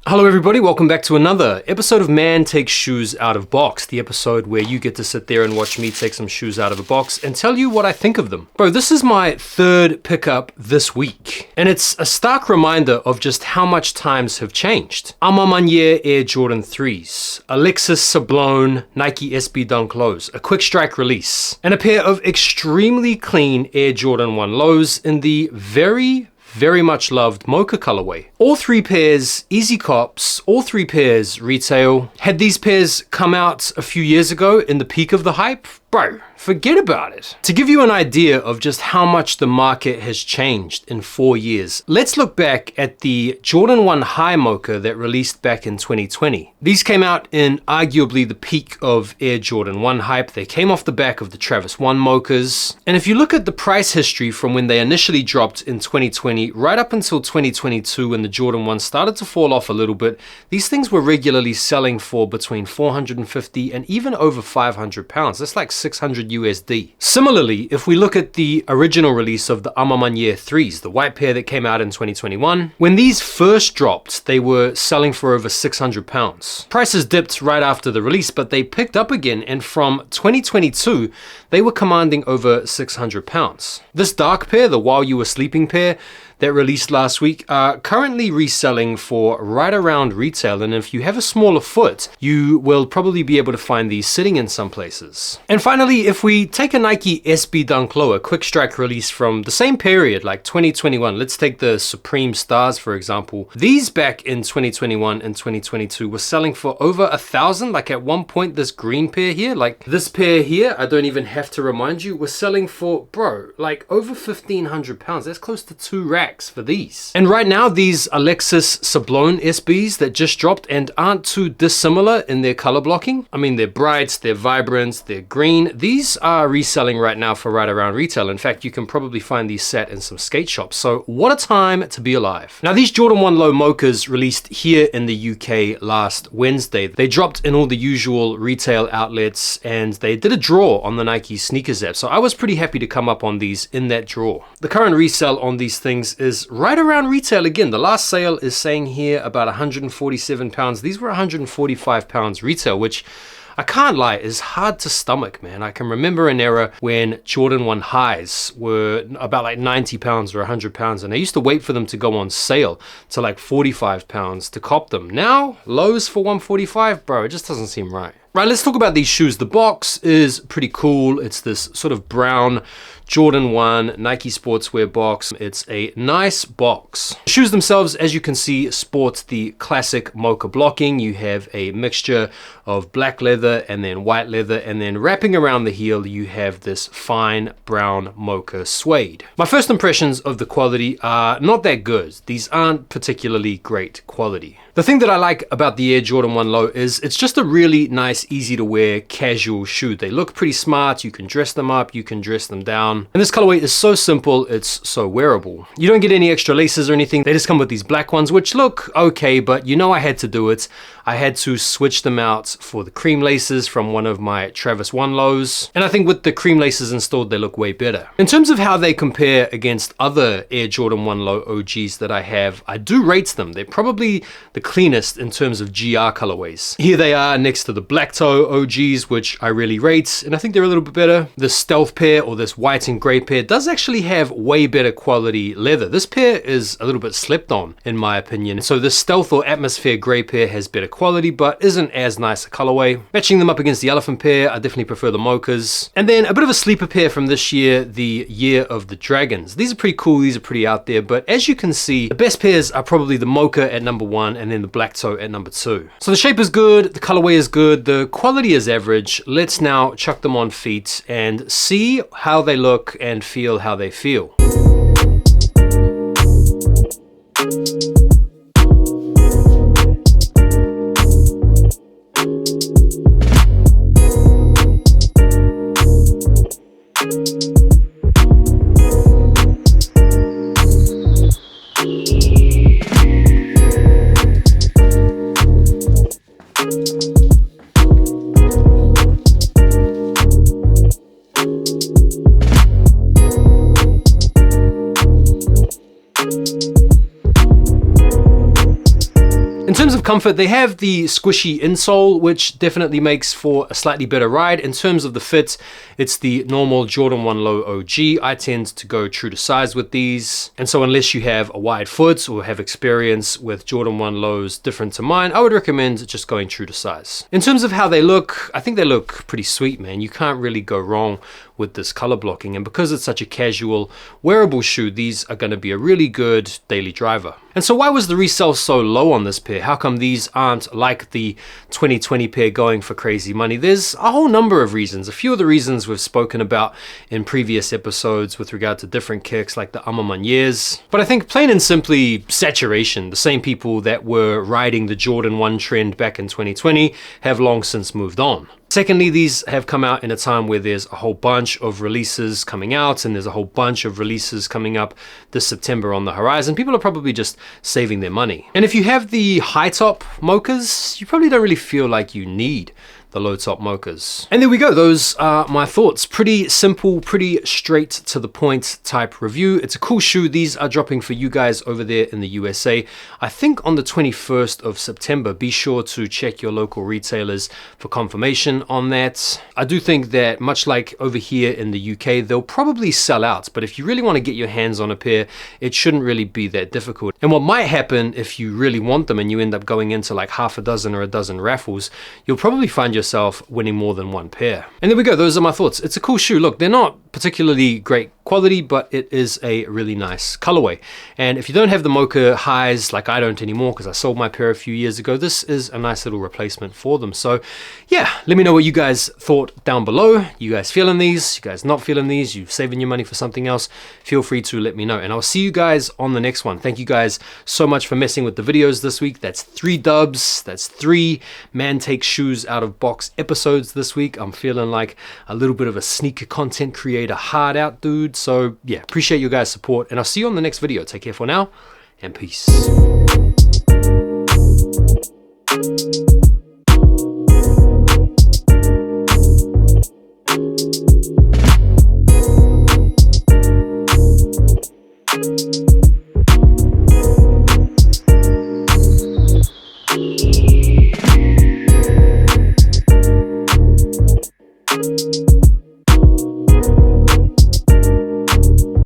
Hello everybody, welcome back to another episode of Man Takes Shoes Out of Box, the episode where you get to sit there and watch me take some shoes out of a box and tell you what I think of them. Bro, this is my third pickup this week, and it's a stark reminder of just how much times have changed. Amamanye Air Jordan 3s, Alexis Sablone Nike SB Dunk Lows, a quick strike release, and a pair of extremely clean Air Jordan 1 lows in the very much loved Mocha colorway. All three pairs easy cops, all three pairs retail. Had these pairs come out a few years ago in the peak of the hype, bro, forget about it. To give you an idea of just how much the market has changed in 4 years, let's look back at the Jordan 1 High Mocha that released back in 2020. These came out in arguably the peak of Air Jordan 1 hype. They came off the back of the Travis 1 Mochas. And if you look at the price history from when they initially dropped in 2020 right up until 2022 when the Jordan 1 started to fall off a little bit, these things were regularly selling for between 450 and even over 500 pounds. That's like 600 USD. Similarly, if we look at the original release of the Amamanye 3s, the white pair that came out in 2021, when these first dropped, they were selling for over 600 pounds. Prices dipped right after the release, but they picked up again, and from 2022, they were commanding over 600 pounds. This dark pair, the While You Were Sleeping pair, that released last week are currently reselling for right around retail, and if you have a smaller foot, you will probably be able to find these sitting in some places. And finally, if we take a Nike SB Dunk Low, a quick strike release from the same period, like 2021, let's take the Supreme Stars for example. These back in 2021 and 2022 were selling for over 1,000. Like at one point, this green pair here, like this pair here, I don't even have to remind you, was selling for, bro, like over 1,500 pounds. That's close to 2 racks for these. And right now, these Alexis Sablone SBs that just dropped and aren't too dissimilar in their color blocking. I mean, they're bright, they're vibrant, they're green. These are reselling right now for right around retail. In fact, you can probably find these set in some skate shops. So what a time to be alive. Now, these Jordan 1 Low Mochas released here in the UK last Wednesday. They dropped in all the usual retail outlets and they did a draw on the Nike Sneakers app. So I was pretty happy to come up on these in that draw. The current resale on these things is right around retail again. The last sale is saying here about 147 pounds. These were 145 pounds retail, which I can't lie, is hard to stomach, man. I can remember an era when Jordan 1 highs were about like 90 pounds or 100 pounds, and I used to wait for them to go on sale to like 45 pounds to cop them. Now, lows for 145, bro, it just doesn't seem right. Right, let's talk about these shoes. The box is pretty cool. It's this sort of brown Jordan 1 Nike sportswear box. It's a nice box. The shoes themselves, as you can see, sport the classic Mocha blocking. You have a mixture of black leather and then white leather, and then wrapping around the heel, you have this fine brown Mocha suede. My first impressions of the quality are not that good. These aren't particularly great quality. The thing that I like about the Air Jordan 1 Low is it's just a really nice, easy to wear, casual shoe. They look pretty smart. You can dress them up, you can dress them down. And this colorway is so simple, it's so wearable. You don't get any extra laces or anything. They just come with these black ones, which look okay, but you know I had to do it. I had to switch them out for the cream laces from one of my Travis 1 Lows. And I think with the cream laces installed, they look way better. In terms of how they compare against other Air Jordan 1 Low OGs that I have, I do rate them. They're probably the cleanest in terms of GR colorways. Here they are next to the black toe OGs, which I really rate, and I think they're a little bit better. The stealth pair, or this white and gray pair, does actually have way better quality leather. This pair is a little bit slept on, in my opinion. So the stealth or atmosphere gray pair has better quality, but isn't as nice a colorway. Matching them up against the elephant pair, I definitely prefer the Mochas. And then a bit of a sleeper pair from this year, the Year of the Dragons. These are pretty cool, these are pretty out there, but as you can see, the best pairs are probably the Mocha at number 1 and then the black toe at number 2. So the shape is good, the colorway is good, the quality is average. Let's now chuck them on feet and see how they look and feel how they feel. terms of comfort, they have the squishy insole, which definitely makes for a slightly better ride. In terms of the fit, it's the normal Jordan 1 Low OG. I tend to go true to size with these. And so unless you have a wide foot or have experience with Jordan 1 Lows different to mine, I would recommend just going true to size. In terms of how they look, I think they look pretty sweet, man. You can't really go wrong with this color blocking, and because it's such a casual wearable shoe, these are going to be a really good daily driver. And so why was the resale so low on this pair? How come these aren't like the 2020 pair going for crazy money? There's a whole number of reasons. A few of the reasons we've spoken about in previous episodes with regard to different kicks like the Amamaniers. But I think plain and simply saturation. The same people that were riding the Jordan 1 trend back in 2020 have long since moved on. Secondly, these have come out in a time where there's a whole bunch of releases coming out, and there's a whole bunch of releases coming up this September on the horizon. People are probably just saving their money. And if you have the high top Mochas, you probably don't really feel like you need the low top Mochas. And there we go. Those are my thoughts. Pretty simple, pretty straight to the point type review. It's a cool shoe. These are dropping for you guys over there in the USA. I think on the 21st of September. Be sure to check your local retailers for confirmation on that. I do think that much like over here in the UK, they'll probably sell out. But if you really want to get your hands on a pair, it shouldn't really be that difficult. And what might happen if you really want them and you end up going into like half a dozen or a dozen raffles, you'll probably find yourself winning more than one pair. And there we go. Those are my thoughts. It's a cool shoe. Look, they're not particularly great quality, but it is a really nice colorway. And if you don't have the Mocha highs, like I don't anymore because I sold my pair a few years ago, this is a nice little replacement for them. So yeah, let me know what you guys thought down below. You guys feeling these? You guys not feeling these? You saving your money for something else? Feel free to let me know, and I'll see you guys on the next one. Thank you guys so much for messing with the videos this week. That's 3 dubs. That's 3 Man Takes Shoes Out of Box episodes this week. I'm feeling like a little bit of a sneaker content creator hard out dude. So yeah, appreciate your guys' support, and I'll see you on the next video. Take care for now, and peace.